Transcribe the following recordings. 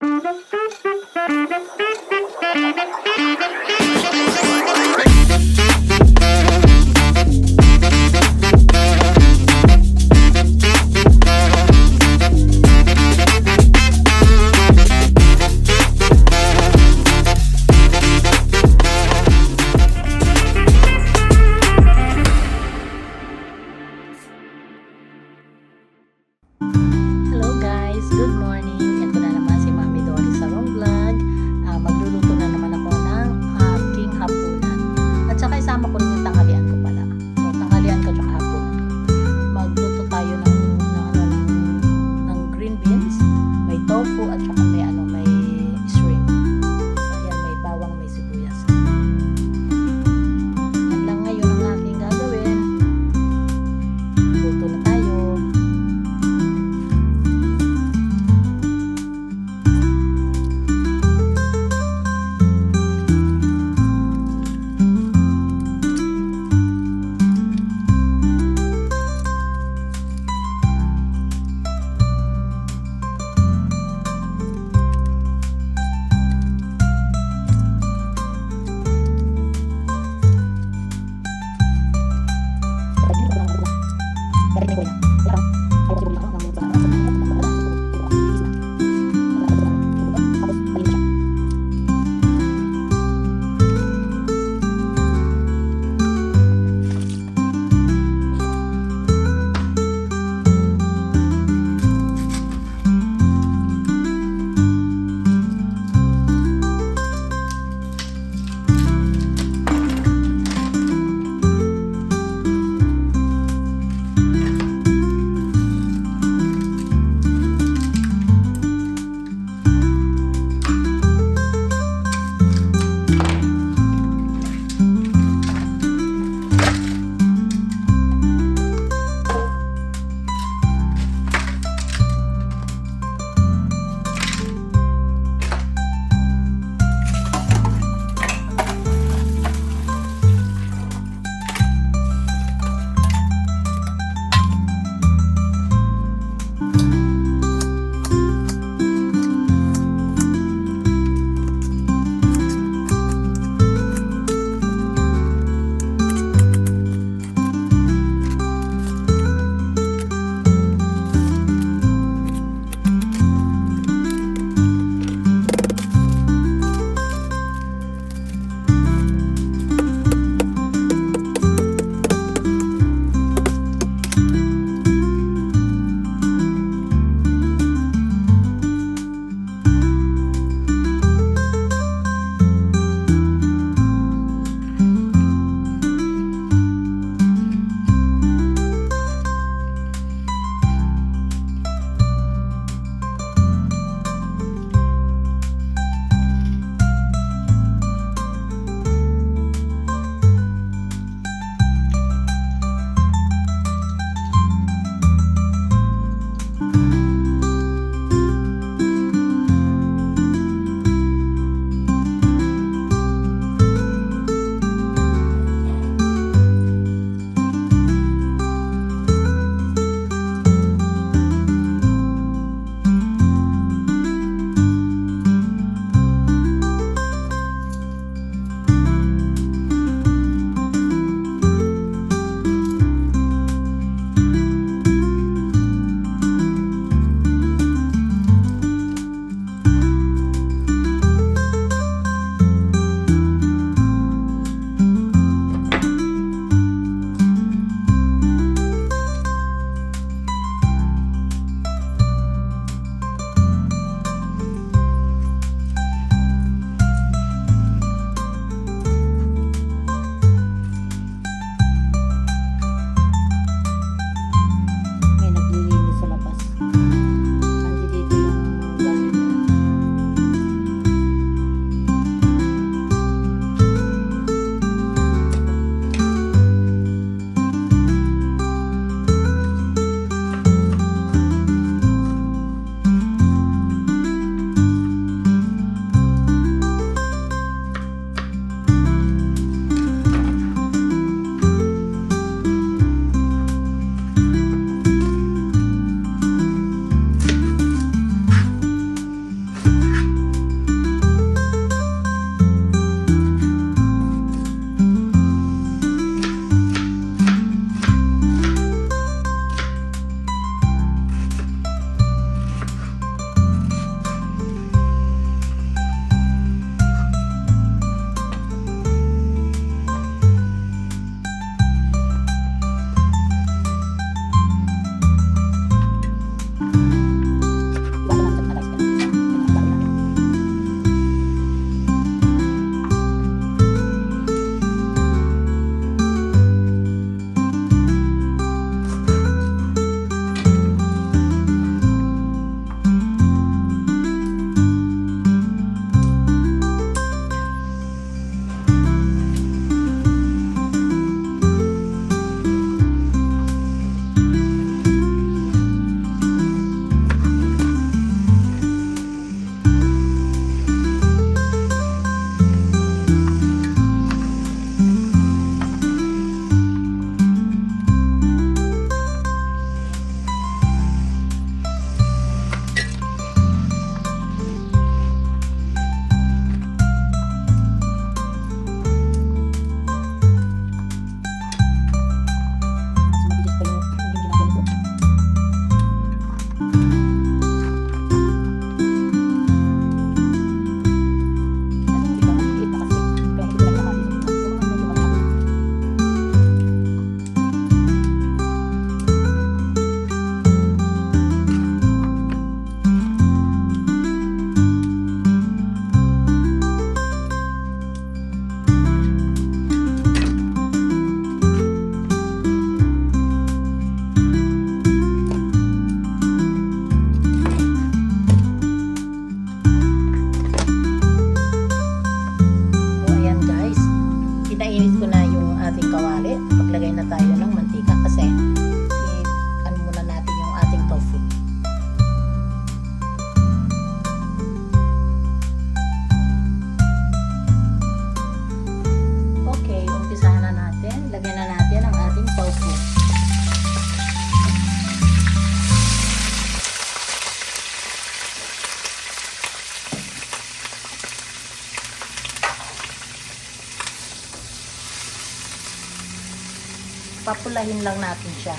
Hello guys, good morning. Ito na naman si Mami Dory sa Long Vlog. Magluluto na naman ako ng aking hapunan. At saka isama ko rin yung tanghalian ko pala. So, tanghalian ko at hapunan. Magluto tayo ng green beans, may tofu at saka may shrimp. So, ayan, may bawang, may sibuyas. Yan lang ngayon ang aking gagawin. Luto na tayo. papulahin lang natin siya.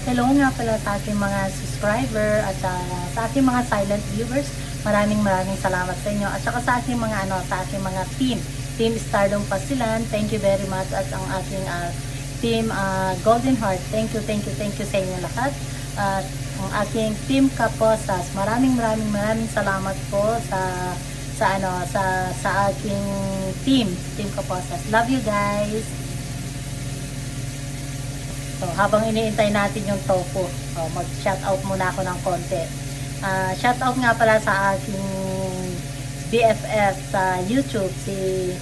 Hello nga pala sa ating mga subscriber at sa ating mga silent viewers. Maraming salamat sa inyo. At saka sa ating mga sa ating mga Team Stardom Pasilan. Thank you very much. At ang ating Team Golden Heart. Thank you sa inyo lahat. At ang aking Team Kaposas. Maraming salamat po sa aking Team Kaposas. Love you guys. So, habang iniintay natin yung tofu, mag-shoutout muna ako ng konti. Shoutout nga pala sa aking BFF sa YouTube, si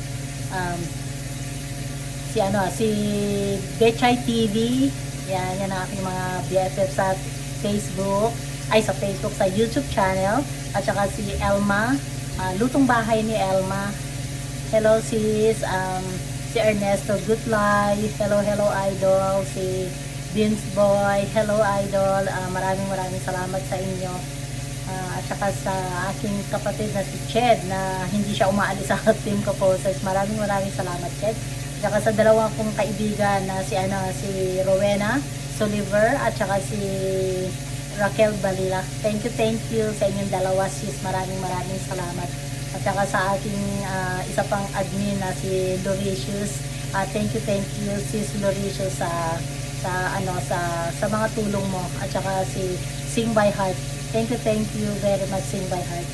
Bechay TV. Yan ang aking mga BFF sa Facebook, sa YouTube channel. At saka si Elma, Lutong Bahay ni Elma. Hello sis, si Ernesto Goodlay, hello idol, si Vince Boy, hello idol, maraming salamat sa inyo. At saka sa aking kapatid na si Ched na hindi siya umaalis sa Team Kaposas, maraming salamat Ched. At saka sa dalawang kong kaibigan na si Rowena Soliver at saka si Raquel Balila. Thank you sa inyong dalawa sis, maraming salamat. At saka sa aking isa pang admin na si Loricious. Thank you sis Loricious sa mga tulong mo. At saka si Sing by Heart. Thank you very much Sing by Heart.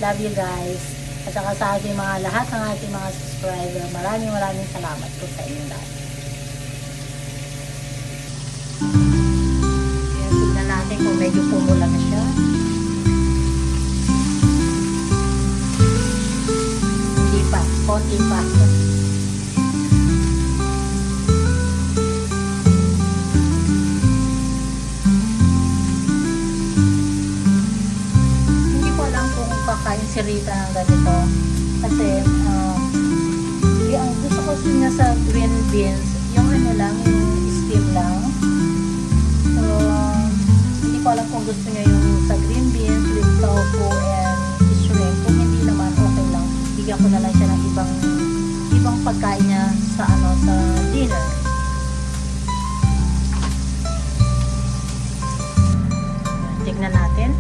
Love you guys. At saka sa ating mga lahat ng ating mga subscriber. Maraming salamat po sa inyo lahat. Ayan, tignan natin kung medyo pumula na siya. Konti pa. Hindi ko alam kung kakain si Rita ng ganito. Kasi, ang gusto ko niya sa green beans, yung lang, yung steam lang. So, hindi ko alam kung gusto niya yung sa green beans with tofu and shrimp. Kung hindi naman, okay lang. Bigyan ko na lang siya ng ibang pagkain niya sa dinner. Tignan natin.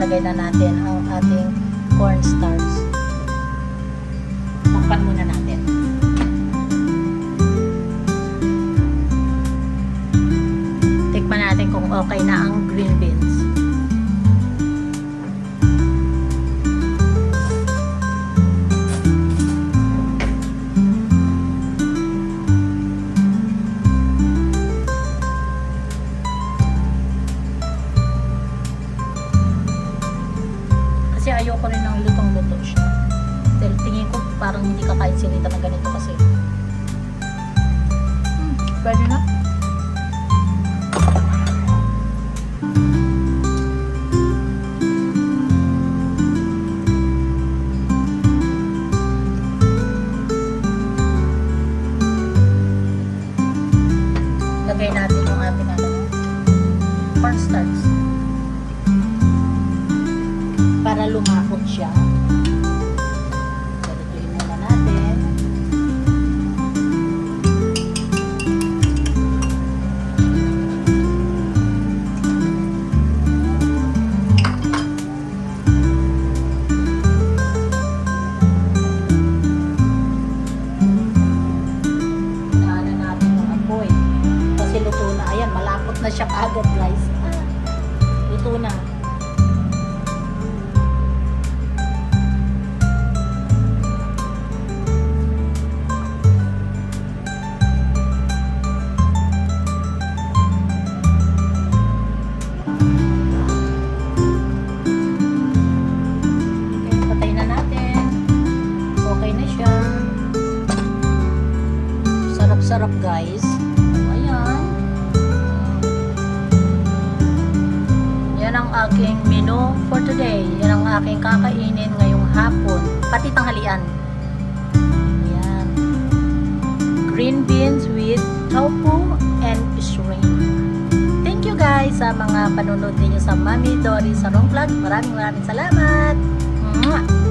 ilalagay na natin ang ating cornstarch. Takpan muna natin. Tikman natin kung okay na ang green beans. Kasi ayoko rin ng lutong-luto siya. Dahil tingin ko parang hindi kakain si Rita na ganito kasi. Pwede na. Lagay natin yung ating cornstarch. Para lumapot siya. Lutuin muna natin. Inaanan natin yung apoy. Kasi luto na. Ayan, malapot na siya kaagad, guys. Luto na. Sarap guys. Ayan. Yan ang aking menu for today. Yan ang aking kakainin ngayong hapon. Pati tanghalian. Ayan. Green beans with tofu and shrimp. Thank you guys sa mga panonood ninyo sa Mami Dory Sarong Vlog. Maraming salamat. Mwah!